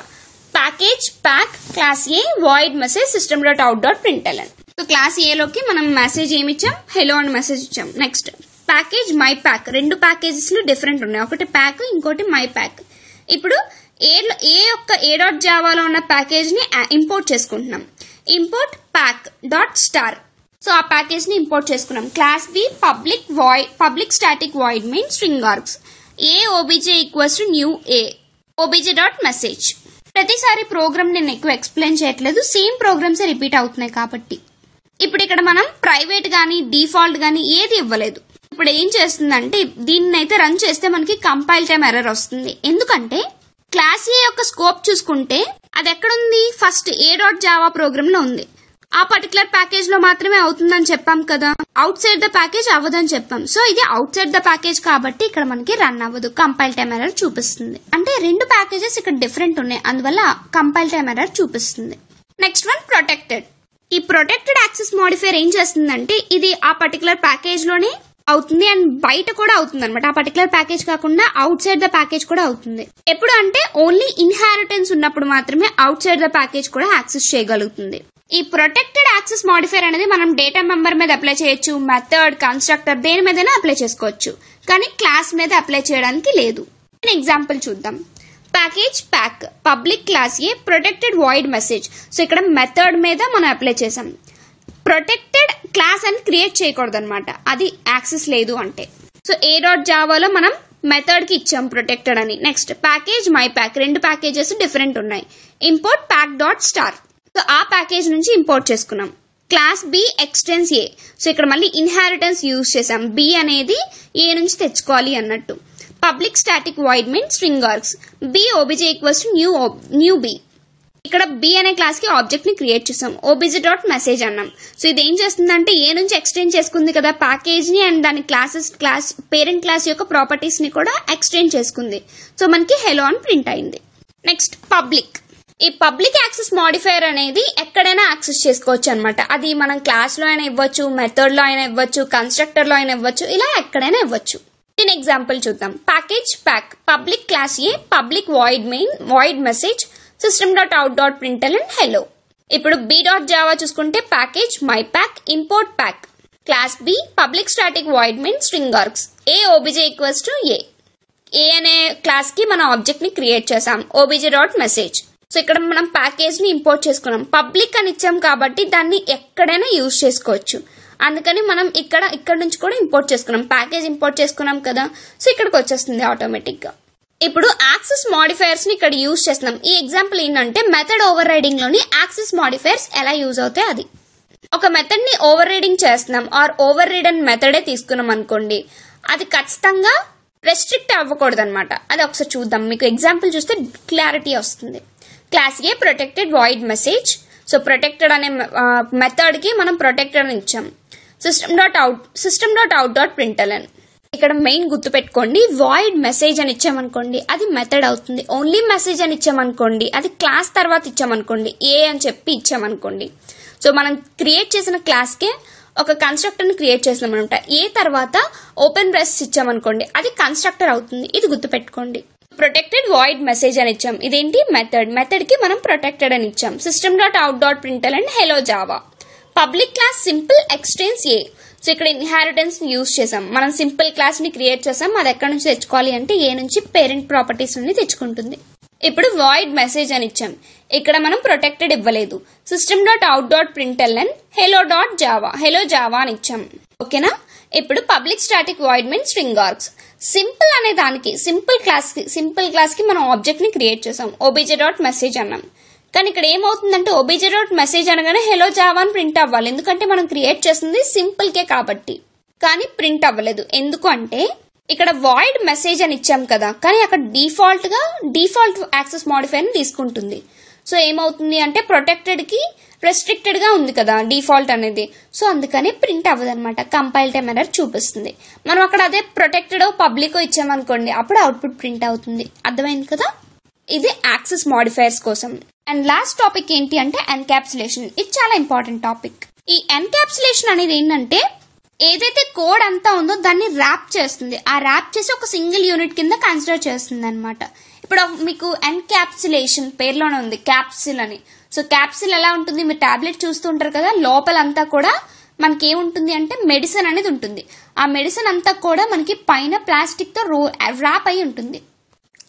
Package pack class A void message system.out.println. So class A లోకి మనం మెసేజ్ ఏమి ఇచ్చాం, హెలో అని మెసేజ్ ఇచ్చాం. Next package my pack. 2 packages లో డిఫరెంట్ ఉన్నాయి, ఒకటి ప్యాక్ ఇంకోటి మై ప్యాక్. ఇప్పుడు a.java లో ఉన్న ప్యాకేజ్ ని ఇంపోర్ట్ చేసుకుంటున్నాం. Import pack dot star. So ఆ ప్యాకేజ్ ని ఇంపోర్ట్ చేసుకున్నాం. Class B public static void main string args. A obj equals to new A obj.message. ప్రతిసారి ప్రోగ్రామ్ నేను ఎక్కువ ఎక్స్ప్లెయిన్ చేయట్లేదు, సేమ్ ప్రోగ్రామ్స్ రిపీట్ అవుతున్నాయి కాబట్టి. ఇప్పుడు ఇక్కడ మనం ప్రైవేట్ గానీ డిఫాల్ట్ గానీ ఏది ఇవ్వలేదు. ఇప్పుడు ఏం చేస్తుందంటే దీన్ని అయితే రన్ చేస్తే మనకి కంపైల్ టైమ్ ఎర్రర్ వస్తుంది. ఎందుకంటే క్లాస్ ఏ యొక్క స్కోప్ చూసుకుంటే అది ఎక్కడుంది, ఫస్ట్ a.java ప్రోగ్రామ్ లో ఉంది. ఆ పర్టికులర్ ప్యాకేజ్ లో మాత్రమే అవుతుందని చెప్పాం కదా, అవుట్ సైడ్ ద ప్యాకేజ్ అవ్వదని చెప్పాం. సో ఇది అవుట్ సైడ్ ద ప్యాకేజ్ కాబట్టి ఇక్కడ మనకి రన్ అవ్వదు, కంపైల్ టైమ్ ఎర్రర్ చూపిస్తుంది. అంటే 2 ప్యాకేజెస్ ఇక్కడ డిఫరెంట్ ఉన్నాయి, అందువల్ల కంపైల్ టైమ్ ఎర్రర్ చూపిస్తుంది. Next one protected. ఈ ప్రొటెక్టెడ్ యాక్సెస్ మాడిఫైర్ ఏం చేస్తుందంటే ఇది ఆ పర్టికులర్ ప్యాకేజ్ లోనే అవుతుంది అండ్ బయట కూడా అవుతుంది అనమాట. ఆ పర్టికులర్ ప్యాకేజ్ కాకుండా అవుట్ సైడ్ ద ప్యాకేజ్ కూడా అవుతుంది. ఎప్పుడు అంటే ఓన్లీ ఇన్హారిటెన్స్ ఉన్నప్పుడు మాత్రమే అవుట్ సైడ్ ద ప్యాకేజ్ కూడా యాక్సెస్ చేయగలుగుతుంది. ఈ ప్రొటెక్టెడ్ యాక్సెస్ మాడిఫైర్ అనేది మనం డేటా మెంబర్ మీద అప్లై చేయొచ్చు, మెథడ్, కన్స్ట్రక్టర్ దేని మీదైనా అప్లై చేసుకోవచ్చు. కానీ క్లాస్ మీద అప్లై చేయడానికి లేదు. ఎగ్జాంపుల్ చూద్దాం. Package pack public class A protected void message. So ఇక్కడ మెథడ్ మీద మనం అప్లై చేసాం. ప్రొటెక్టెడ్ క్లాస్ అని క్రియేట్ చేయకూడదు అనమాట, అది యాక్సెస్ లేదు అంటే. సో a.java లో మనం మెథడ్ కి ఇచ్చాం ప్రొటెక్టెడ్ అని. Next package my pack. 2 packages different ఉన్నాయి. Import pack dot star. So ఆ ప్యాకేజ్ నుంచి ఇంపోర్ట్ చేసుకున్నాం. Class B extends A. So ఇక్కడ మళ్ళీ ఇన్హారిటెన్స్ యూజ్ చేసాం, బి అనేది ఏ నుంచి తెచ్చుకోవాలి అన్నట్టు. Public static void main string args. B obj equals to new B. ఇక్కడ బి అనే క్లాస్ కి ఆబ్జెక్ట్ ని క్రియేట్ చేసాం, obj.message అన్నాం. సో ఇది ఏం చేస్తుందంటే ఏ నుంచి ఎక్స్టెండ్ చేసుకుంది కదా ప్యాకేజ్ ని అండ్ దాని క్లాస్ పేరెంట్ క్లాస్ యొక్క ప్రాపర్టీస్ ని కూడా ఎక్స్టెండ్ చేసుకుంది. సో మనకి హెలో అని ప్రింట్ అయింది. Next public. ఈ పబ్లిక్ యాక్సెస్ మాడిఫైర్ అనేది ఎక్కడైనా యాక్సెస్ చేసుకోవచ్చు అనమాట. అది మనం క్లాస్ లో అయినా ఇవ్వచ్చు, మెథడ్ లో అయినా ఇవ్వచ్చు, కన్స్ట్రక్టర్ లో అయినా ఇవ్వచ్చు, ఇలా ఎక్కడైనా ఇవ్వచ్చు. దీని ఎగ్జాంపుల్ చూద్దాం. Package pack public class A public void message system.out.println hello. ఇప్పుడు b.java చూసుకుంటే package my pack import pack. Class B public static void main string args. A obj equals to A. A అనే క్లాస్ కి మన ఆబ్జెక్ట్ ని క్రియేట్ చేసాం obj.message. సో ఇక్కడ మనం ప్యాకేజ్ ని ఇంపోర్ట్ చేసుకున్నాం. పబ్లిక్ అని ఇచ్చాం కాబట్టి దాన్ని ఎక్కడైనా యూజ్ చేసుకోవచ్చు. అందుకని మనం ఇక్కడ నుంచి కూడా ఇంపోర్ట్ చేసుకున్నాం. ప్యాకేజ్ ఇంపోర్ట్ చేసుకున్నాం కదా, సో ఇక్కడికి వచ్చేస్తుంది ఆటోమేటిక్ గా. ఇప్పుడు యాక్సెస్ మాడిఫైయర్స్ ని ఇక్కడ యూజ్ చేస్తున్నాం. ఈ ఎగ్జాంపుల్ ఏంటంటే మెథడ్ ఓవర్ రైడింగ్ లోని యాక్సెస్ మాడిఫైయర్స్ ఎలా యూజ్ అవుతాయి అది. ఒక మెథడ్ ని ఓవర్ రైడింగ్ చేస్తున్నాం ఆర్ ఓవర్ రైడ్ అని మెథడే తీసుకున్నాం అనుకోండి, అది ఖచ్చితంగా రెస్ట్రిక్ట్ అవ్వకూడదు అనమాట. అది ఒకసారి చూద్దాం. మీకు ఎగ్జాంపుల్ చూస్తే క్లారిటీ వస్తుంది. Class A protected void message. So protected అనే మెథడ్ కి మనం ప్రొటెక్టెడ్ అని ఇచ్చాం. system.out.println. ఇక్కడ మెయిన్ గుర్తు పెట్టుకోండి, వాయిడ్ మెసేజ్ అని ఇచ్చామనుకోండి అది మెథడ్ అవుతుంది. ఓన్లీ మెసేజ్ అని ఇచ్చామనుకోండి, అది క్లాస్ తర్వాత ఇచ్చామనుకోండి, ఏ అని చెప్పి ఇచ్చామనుకోండి. సో మనం క్రియేట్ చేసిన క్లాస్ కే ఒక కన్స్ట్రక్టర్ ని క్రియేట్ చేసినాం అనమాట. ఏ తర్వాత ఓపెన్ బ్రేసెస్ ఇచ్చామనుకోండి అది కన్స్ట్రక్టర్ అవుతుంది. ఇది గుర్తు పెట్టుకోండి. ప్రొటెక్టెడ్ వాయిడ్ మెసేజ్ అని ఇచ్చాం, ఇదేంటి మెథడ్ కి మనం ప్రొటెక్టెడ్ అని ఇచ్చాం. system.out.println hello java. Public class simple extends A. So ఇక్కడ ఇన్హెరిటెన్స్ ని యూజ్ చేసాం. మనం సింపుల్ క్లాస్ ని క్రియేట్ చేసాం, అది ఎక్కడి నుంచి తెచ్చుకోవాలి అంటే ఏ నుంచి పేరెంట్ ప్రాపర్టీస్ నుండి తెచ్చుకుంటుంది. ఇప్పుడు వాయిడ్ మెసేజ్ అని ఇచ్చాం, ఇక్కడ మనం ప్రొటెక్టెడ్ ఇవ్వలేదు. system.out.println hello java అని ఇచ్చాం. ఓకేనా. ఇప్పుడు public static void means string args. Simple అనే దానికి సింపుల్ క్లాస్ కి మనం ఆబ్జెక్ట్ ని క్రియేట్ చేసాం, obj.message అన్నాం. కానీ ఇక్కడ ఏమవుతుందంటే obj.message అనగానే హెలో జావా అని ప్రింట్ అవ్వాలి, ఎందుకంటే మనం క్రియేట్ చేసింది సింపుల్ కే కాబట్టి. కానీ ప్రింట్ అవ్వలేదు. ఎందుకు అంటే ఇక్కడ వాయిడ్ మెసేజ్ అని ఇచ్చాం కదా, కానీ అక్కడ డిఫాల్ట్ యాక్సెస్ మాడిఫైర్ ని తీసుకుంటుంది. సో ఏమవుతుంది అంటే ప్రొటెక్టెడ్ కి రెస్ట్రిక్టెడ్ గా ఉంది కదా డిఫాల్ట్ అనేది, సో అందుకని ప్రింట్ అవ్వదు అనమాట. కంపైల్ టైమ్ ఎర్రర్ చూపిస్తుంది. మనం అక్కడ అదే ప్రొటెక్టెడ్ పబ్లిక్ ఇచ్చామనుకోండి అప్పుడు అవుట్పుట్ ప్రింట్ అవుతుంది. అర్థమైంది కదా. ఇది యాక్సెస్ మాడిఫైయర్స్ కోసం. అండ్ లాస్ట్ టాపిక్ ఏంటి అంటే ఎన్కాప్సులేషన్. ఇది చాలా ఇంపార్టెంట్ టాపిక్. ఈ ఎన్కాప్సులేషన్ అనేది ఏంటంటే ఏదైతే కోడ్ అంతా ఉందో దాన్ని ర్యాప్ చేస్తుంది. ఆ ర్యాప్ చేసి ఒక సింగిల్ యూనిట్ కింద కన్సిడర్ చేస్తుంది అనమాట. ఇప్పుడు మీకు ఎన్కాప్సులేషన్ పేర్లోనే ఉంది క్యాప్సిల్ అని. సో క్యాప్సిల్ ఎలా ఉంటుంది, మీరు టాబ్లెట్ చూస్తూ ఉంటారు కదా, లోపలంతా కూడా మనకి ఏముంటుంది అంటే మెడిసిన్ అనేది ఉంటుంది. ఆ మెడిసిన్ అంతా కూడా మనకి పైన ప్లాస్టిక్ తో ర్యాప్ అయి ఉంటుంది,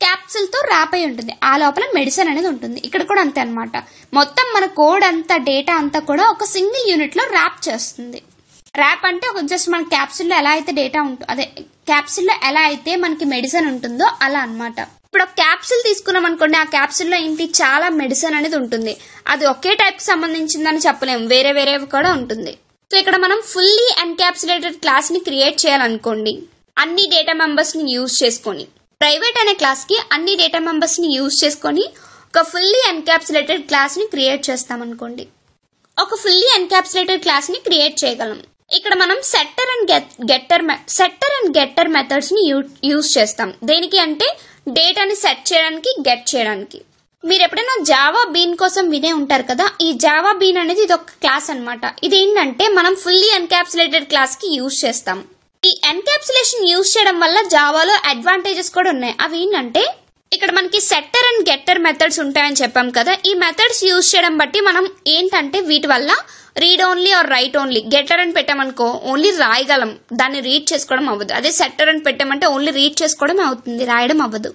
క్యాప్సిల్ తో ర్యాప్ అయి ఉంటుంది. ఆ లోపల మెడిసిన్ అనేది ఉంటుంది. ఇక్కడ కూడా అంతే అనమాట. మొత్తం మన కోడ్ అంతా డేటా అంతా కూడా ఒక సింగిల్ యూనిట్ లో ర్యాప్ చేస్తుంది. ర్యాప్ అంటే ఒక జస్ట్ మన క్యాప్సిల్ లో ఎలా అయితే డేటా ఉంటుంది, అదే క్యాప్సిల్ లో ఎలా అయితే మనకి మెడిసిన్ ఉంటుందో అలా అనమాట. ఇప్పుడు ఒక క్యాప్సిల్ తీసుకున్నాం అనుకోండి, ఆ క్యాప్సిల్ లో ఏంటి చాలా మెడిసిన్ అనేది ఉంటుంది. అది ఒకే టైప్ కి సంబంధించిందని చెప్పలేము, వేరే కూడా ఉంటుంది. సో ఇక్కడ మనం ఫుల్లీ ఎన్కాప్సులేటెడ్ క్లాస్ ని క్రియేట్ చేయాలనుకోండి, అన్ని డేటా మెంబర్స్ ని యూజ్ చేసుకొని, ప్రైవేట్ అనే క్లాస్ కి అన్ని డేటా మెంబర్స్ ని యూజ్ చేసుకొని ఒక ఫుల్లీ ఎన్కాప్సులేటెడ్ క్లాస్ ని క్రియేట్ చేస్తాం అనుకోండి. ఒక ఫుల్లీ ఎన్కాప్సులేటెడ్ క్లాస్ ని క్రియేట్ చేయగలం. ఇక్కడ మనం సెట్టర్ అండ్ గెట్టర్ మెథడ్స్ ని యూజ్ చేస్తాం. దేనికి అంటే డేటాని సెట్ చేయడానికి, గెట్ చేయడానికి. మీరు ఎప్పుడైనా జావా బీన్ కోసం వినే ఉంటారు కదా, ఈ జావా బీన్ అనేది ఇది ఒక క్లాస్ అనమాట. ఇది ఏంటంటే మనం ఫుల్లీ ఎన్కాప్సులేటెడ్ క్లాస్ కి యూజ్ చేస్తాం. ఈ ఎన్కాప్సులేషన్ యూజ్ చేయడం వల్ల జావాలో అడ్వాంటేజెస్ కూడా ఉన్నాయి. అవి ఏంటంటే ఇక్కడ మనకి సెట్టర్ అండ్ గెట్టర్ మెథడ్స్ ఉంటాయని చెప్పాం కదా, ఈ మెథడ్స్ యూజ్ చేయడం బట్టి మనం ఏంటంటే వీటి వల్ల read only or write only. Getter అని పెట్టామనుకో ఓన్లీ రాయగలం, దాన్ని రీడ్ చేసుకోవడం అవ్వదు. అదే సెట్టర్ అని పెట్టామంటే ఓన్లీ రీడ్ చేసుకోవడం అవుతుంది, రాయడం అవ్వదు.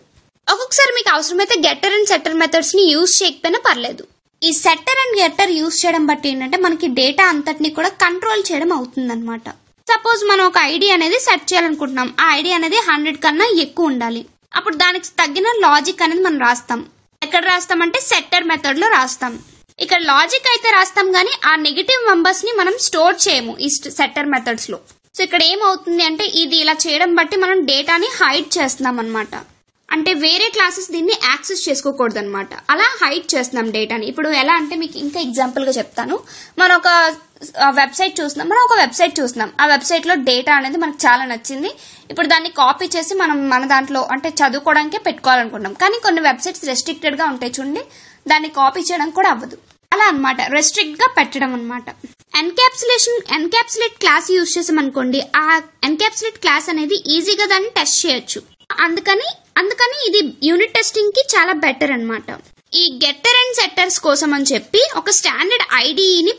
ఒక్కొక్కసారి మీకు అవసరమైతే గెట్టర్ అండ్ సెట్టర్ మెథడ్స్ ని యూజ్ చేయకపోయినా పర్లేదు. ఈ సెట్టర్ అండ్ గెట్టర్ యూజ్ చేయడం బట్టి ఏంటంటే మనకి డేటా అంతటిని కూడా కంట్రోల్ చేయడం అవుతుంది అనమాట. సపోజ్ మనం ఒక ఐడి అనేది సెట్ చేయాలనుకుంటున్నాం, ఆ ఐడి అనేది 100 కన్నా ఎక్కువ ఉండాలి. అప్పుడు దానికి తగ్గిన లాజిక్ అనేది మనం రాస్తాం. ఎక్కడ రాస్తామంటే సెట్టర్ మెథడ్ లో రాస్తాం. ఇక్కడ లాజిక్ అయితే రాస్తాం గానీ ఆ నెగటివ్ మెంబర్స్ ని మనం స్టోర్ చేయము ఈ సెట్టర్ మెథడ్స్ లో. సో ఇక్కడ ఏమవుతుంది అంటే ఇది ఇలా చేయడం బట్టి మనం డేటాని హైడ్ చేస్తున్నాం అనమాట. అంటే వేరే క్లాసెస్ దీన్ని యాక్సెస్ చేసుకోకూడదు అనమాట. అలా హైడ్ చేస్తున్నాం డేటాని. ఇప్పుడు ఎలా అంటే మీకు ఇంకా ఎగ్జాంపుల్ గా చెప్తాను. మనం ఒక వెబ్సైట్ చూస్తున్నాం. ఆ వెబ్సైట్ లో డేటా అనేది మనకు చాలా నచ్చింది. ఇప్పుడు దాన్ని కాపీ చేసి మనం మన దాంట్లో అంటే చదువుకోవడానికే పెట్టుకోవాలనుకుంటాం. కానీ కొన్ని వెబ్సైట్స్ రెస్ట్రిక్టెడ్ గా ఉంటాయి చూడండి, దాన్ని కాపీ చేయడం కూడా అవ్వదు. అలా అనమాట, రెస్ట్రిక్ట్ గా పెట్టడం అనమాట. ఎన్కాప్సులేట్ క్లాస్ యూజ్ చేసాం అనుకోండి, ఆ ఎన్కాప్సులేట్ క్లాస్ అనేది ఈజీగా దాన్ని టెస్ట్ చేయొచ్చు. అందుకని ఇది యూనిట్ టెస్టింగ్ కి చాలా బెటర్ అనమాట. ఈ గెట్టర్ అండ్ సెట్టర్స్ కోసం అని చెప్పి ఒక స్టాండర్డ్ ఐడిని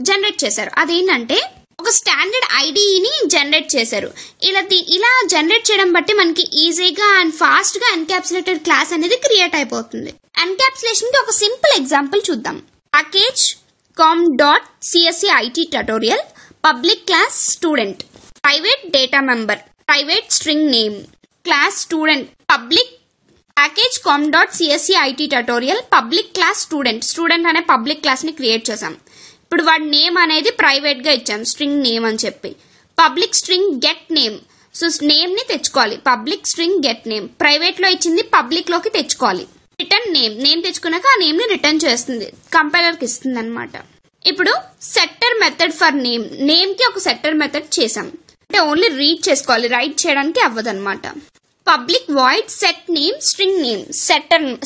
జనరేట్ చేశారు. అదేంటంటే ఒక ఒక స్టాండర్డ్ ఐడిని జనరేట్ చేశారు. ఇలా జనరేట్ చేయడం బట్టి మనకి ఈజీగా అండ్ ఫాస్ట్ గా ఎన్క్యాప్సులేటెడ్ క్లాస్ అనేది క్రియేట్ అయిపోతుంది. ఎన్క్యాప్సులేషన్ కి ఒక సింపుల్ ఎగ్జాంపుల్ చూద్దాం. Package com.cscit tutorial public class student, private data member, private string name, class student, public package com.cscit tutorial public class student అనే పబ్లిక్ క్లాస్ ని క్రియేట్ చేసాం. ఇప్పుడు వాడి నేమ్ అనేది ప్రైవేట్ గా ఇచ్చాం, స్ట్రింగ్ నేమ్ అని చెప్పి. Public string get name, so name ని తెచ్చుకోవాలి. Public string get name private లో ఇచ్చింది పబ్లిక్ లోకి తెచ్చుకోవాలి. రిటర్న్ నేమ్ తెచ్చుకున్నాక ఆ నేమ్ ని రిటర్న్ చేస్తుంది, కంపైలర్ కి ఇస్తుంది అనమాట. ఇప్పుడు సెట్టర్ మెథడ్ ఫర్ నేమ్ కి ఒక సెట్టర్ మెథడ్ చేసాం. అంటే ఓన్లీ రీడ్ చేసుకోవాలి, రైట్ చేయడానికి అవ్వదు అనమాట. Public void set name string name,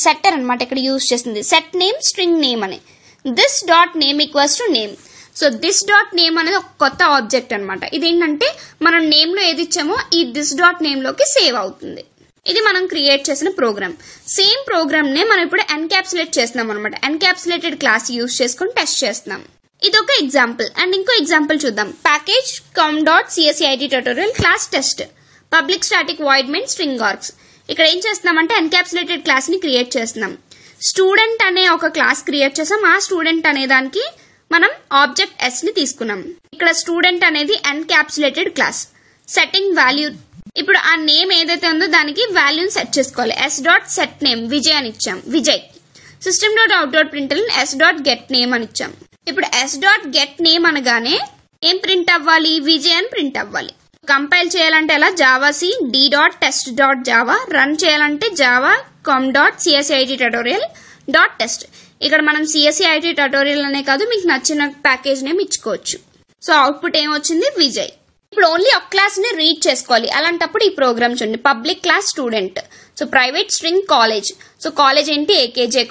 setter అనమాట ఇక్కడ యూజ్ చేస్తుంది. సెట్ నేమ్ స్ట్రింగ్ నేమ్ అని. This dot name equals to name. So this dot name అనేది ఒక కొత్త ఆబ్జెక్ట్ అనమాట. ఇదేంటంటే మనం నేమ్ లో ఏది ఇచ్చామో ఈ దిస్ డాట్ నేమ్ లోకి సేవ్ అవుతుంది. ఇది మనం క్రియేట్ చేసిన ప్రోగ్రామ్. సేమ్ ప్రోగ్రామ్ నే మనం ఇప్పుడు ఎన్క్యాప్సులేట్ చేస్తున్నాం అనమాట. ఎన్క్యాప్సులేటెడ్ క్లాస్ యూజ్ చేసుకుని టెస్ట్ చేస్తున్నాం. ఇది ఒక ఎగ్జాంపుల్. అండ్ ఇంకో ఎగ్జాంపుల్ చూద్దాం. Package com.cscit tutorial class test, public static void main string args. ఇక్కడ ఏం చేస్తున్నామంటే ఎన్క్యాప్సులేటెడ్ క్లాస్ ని క్రియేట్ చేస్తున్నాం. స్టూడెంట్ అనే ఒక క్లాస్ క్రియేట్ చేసాం. ఆ స్టూడెంట్ అనే దానికి మనం ఆబ్జెక్ట్ ఎస్ ని తీసుకున్నాం. ఇక్కడ స్టూడెంట్ అనేది ఎన్క్యాప్సులేటెడ్ క్లాస్. సెట్టింగ్ వాల్యూ, ఇప్పుడు ఆ నేమ్ ఏదైతే ఉందో దానికి వాల్యూని సెట్ చేసుకోవాలి. S dot set name Vijay అని ఇచ్చాం, Vijay. System dot out dot println S dot get name అని ఇచ్చాం. ఇప్పుడు ఎస్ డాట్ గెట్ నేమ్ అనగానే ఏం ప్రింట్ అవ్వాలి? విజయ్ అని ప్రింట్ అవ్వాలి. కంపైల్ చేయాలంటే ఎలా? Javac D dot test dot Java, run చేయాలంటే Java com.cscit tutorial dot test. ఇక్కడ మనం cscit tutorial అనే కాదు, మీకు నచ్చిన ప్యాకేజ్ నేమ్ ఇచ్చుకోవచ్చు. సో అవుట్పుట్ ఏమొచ్చింది? విజయ్. ఇప్పుడు ఓన్లీ ఒక క్లాస్ ని రీడ్ చేసుకోవాలి. అలాంటప్పుడు ఈ ప్రోగ్రామ్ చూడండి. Public class student, so private string college, so college ఏంటి? AKG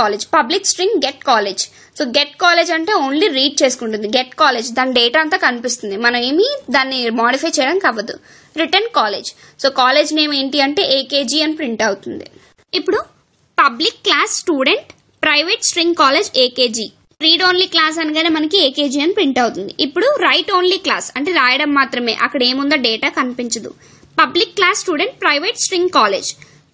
college. Public string get college, so get college అంటే ఓన్లీ రీడ్ చేసుకుంటుంది. గెట్ కాలేజ్ దాని డేటా అంతా కనిపిస్తుంది, మనం ఏమి దాన్ని మోడిఫై చేయడానికి అవ్వదు. Return college, so college name ఏంటి అంటే ఏకేజీ అని ప్రింట్ అవుతుంది. ఇప్పుడు public class student, private string college AKG. Read only class అనగానే మనకి ఏకేజీ అని ప్రింట్ అవుతుంది. ఇప్పుడు రైట్ ఓన్లీ క్లాస్ అంటే రాయడం మాత్రమే, అక్కడ ఏముందో డేటా కనిపించదు. Public class student, private string college,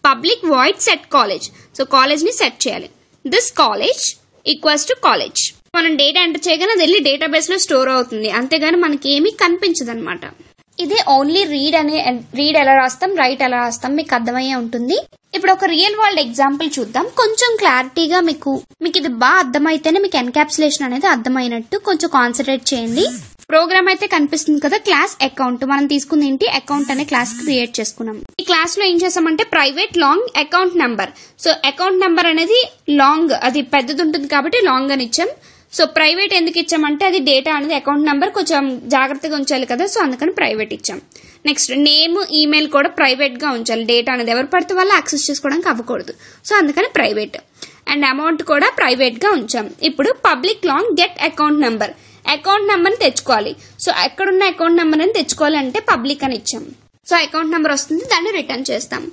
public void set college, so college ని సెట్ చేయాలి. This college equals to college. మనం డేటా ఎంటర్ చేయగానే అది వెళ్ళి డేటాబేస్ లో స్టోర్ అవుతుంది, అంతేగాని మనకి ఏమీ కనిపించదు అనమాట. ఇదే ఓన్లీ రీడ్ ఎలా రాస్తాం, రైట్ ఎలా రాస్తాం మీకు అర్థమయ్యే ఉంటుంది. ఇప్పుడు ఒక రియల్ వరల్డ్ ఎగ్జాంపుల్ చూద్దాం. కొంచెం క్లారిటీగా మీకు ఇది బాగా అర్థమైతేనే మీకు ఎన్క్యాప్సులేషన్ అనేది అర్థమైనట్టు. కొంచెం కాన్సన్ట్రేట్ చేయండి. ప్రోగ్రామ్ అయితే కనిపిస్తుంది కదా. క్లాస్ అకౌంట్ మనం తీసుకుంది ఏంటి? అకౌంట్ అనే క్లాస్ క్రియేట్ చేసుకున్నాం. ఈ క్లాస్ లో ఏం చేసామంటే private long account number, so account number అనేది లాంగ్, అది పెద్దది ఉంటుంది కాబట్టి లాంగ్ అని ఇచ్చాం. సో ప్రైవేట్ ఎందుకు ఇచ్చామంటే అది డేటా అనేది అకౌంట్ నెంబర్ కొంచెం జాగ్రత్తగా ఉంచాలి కదా, సో అందుకని ప్రైవేట్ ఇచ్చాం. నెక్స్ట్ నేమ్, ఈమెయిల్ కూడా ప్రైవేట్ గా ఉంచాలి. డేటా అనేది ఎవరు పడితే వాళ్ళు యాక్సెస్ చేసుకోవడానికి అవ్వకూడదు, సో అందుకని ప్రైవేట్. అండ్ అమౌంట్ కూడా ప్రైవేట్ గా ఉంచాం. ఇప్పుడు public long get account number, account number ని తెచ్చుకోవాలి. సో ఎక్కడున్న అకౌంట్ నెంబర్ అని తెచ్చుకోవాలంటే పబ్లిక్ అని ఇచ్చాం. సో అకౌంట్ నెంబర్ వస్తుంది, దాన్ని రిటర్న్ చేస్తాం.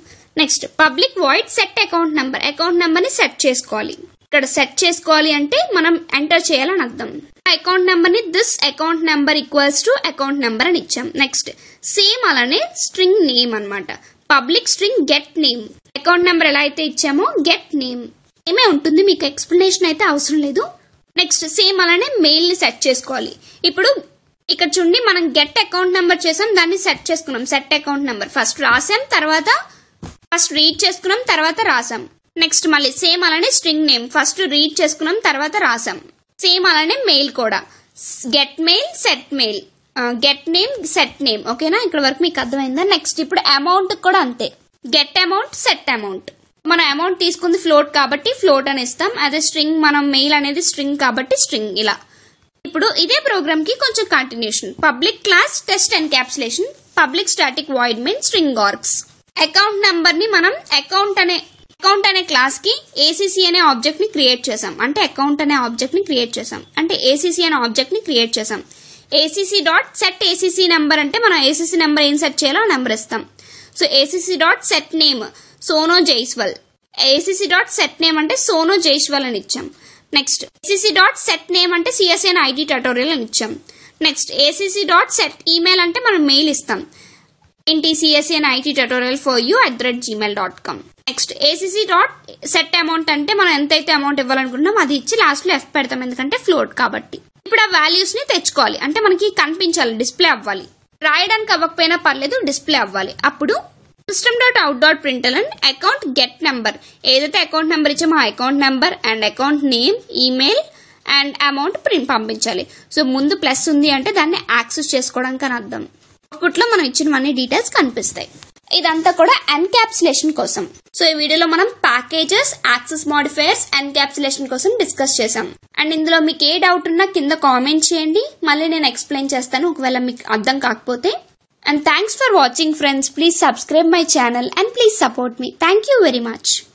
Next public void set account number, account number ని సెట్ చేసుకోవాలి. ఇక్కడ సెట్ చేసుకోవాలి అంటే మనం ఎంటర్ చేయాలని అర్థం. అకౌంట్ నెంబర్ ని this account number equals to account number అని ఇచ్చాం. నెక్స్ట్ సేమ్ అలానే స్ట్రింగ్ నేమ్ అన్నమాట. Public string get name, account number ఎలా అయితే ఇచ్చామో గెట్ నేమ్ ఏమే ఉంటుంది, మీకు ఎక్స్ప్లెనేషన్ అయితే అవసరం లేదు. నెక్స్ట్ సేమ్ అలానే మెయిల్ ని సెట్ చేసుకోవాలి. ఇప్పుడు ఇక్కడ చూడండి, మనం గెట్ అకౌంట్ నెంబర్ చేసాం, దాన్ని సెట్ చేసుకున్నాం. సెట్ అకౌంట్ నెంబర్ ఫస్ట్ రాసాం, తర్వాత ఫస్ట్ రీడ్ చేసుకున్నాం, తర్వాత రాసాం. నెక్స్ట్ మళ్ళీ సేమ్ అలానే స్ట్రింగ్ నేమ్ ఫస్ట్ రీడ్ చేసుకున్నాం, తర్వాత రాసాం. సేమ్ అలానే మెయిల్ కూడా get mail set mail, get name set name. ఓకేనా, ఇక్కడ వరకు మీకు అర్థమైందా? నెక్స్ట్ ఇప్పుడు అమౌంట్ కూడా అంతే. Get amount set amount. మనం అమౌంట్ తీసుకుంది ఫ్లోట్ కాబట్టి ఫ్లోట్ అని ఇస్తాం. అదే స్ట్రింగ్, మనం మెయిల్ అనేది స్ట్రింగ్ కాబట్టి స్ట్రింగ్. ఇలా ఇప్పుడు ఇదే ప్రోగ్రామ్ కి కొంచెం continuation. Public class test encapsulation, public static void main string args. Account number ని మనం అకౌంట్ అనే క్లాస్ కి ఏసీసీ అనే ఆబ్జెక్ట్ ని క్రియేట్ చేసాం. అంటే అకౌంట్ అనే ఆబ్జెక్ట్ ని క్రియేట్ చేసాం, అంటే ఏసీసీ అనే ఆబ్జెక్ట్ ని క్రియేట్ చేసాం. ACC dot set ACC number అంటే మనం ఏసీసీ నెంబర్ ఏం సెట్ చేయాలో నెంబర్ ఇస్తాం. So ACC dot set name Sono Jaiswal, ACC dot set name అంటే సోనో జైస్వాల్ అని ఇచ్చాం. నెక్స్ట్ acc.set name అంటే CSN ID ట్యుటోరియల్ అని ఇచ్చాం. నెక్స్ట్ acc.set email అంటే మనం మెయిల్ ఇస్తాం. ఏంటి csnittutorialforyou@gmail.com. నెక్స్ట్ acc.set amount అంటే మనం ఎంతైతే అమౌంట్ ఇవ్వాలనుకుంటున్నాం అది ఇచ్చి లాస్ట్ లో F పెడతాం, ఎందుకంటే ఫ్లోట్ కాబట్టి. ఇప్పుడు ఆ వాల్యూస్ ని తెచ్చుకోవాలి, అంటే మనకి కనిపించాలి, డిస్ప్లే అవ్వాలి. రాయడానికి అవ్వకపోయినా పర్లేదు, డిస్ప్లే అవ్వాలి. అప్పుడు system.out.println అకౌంట్ గెట్ నెంబర్, ఏదైతే అకౌంట్ నెంబర్ ఇచ్చామో ఆ account number and account name, email and amount పంపించాలి. సో ముందు ప్లస్ ఉంది అంటే దాన్ని యాక్సెస్ చేసుకోవడానికి అని అర్థం. అవుట్పుట్ లో మనం ఇచ్చినవన్నీ డీటెయిల్స్ కనిపిస్తాయి. ఇదంతా కూడా ఎన్క్యాప్సులేషన్ కోసం. సో ఈ వీడియోలో మనం ప్యాకేజెస్, యాక్సెస్ మాడిఫైయర్స్, ఎన్క్యాప్సులేషన్ కోసం డిస్కస్ చేసాం. అండ్ ఇందులో మీకు ఏ డౌట్ ఉన్నా కింద కామెంట్ చేయండి, మళ్ళీ నేను ఎక్స్ప్లెయిన్ చేస్తాను ఒకవేళ మీకు అర్థం కాకపోతే. And thanks for watching friends. Please subscribe my channel and please support me. Thank you very much.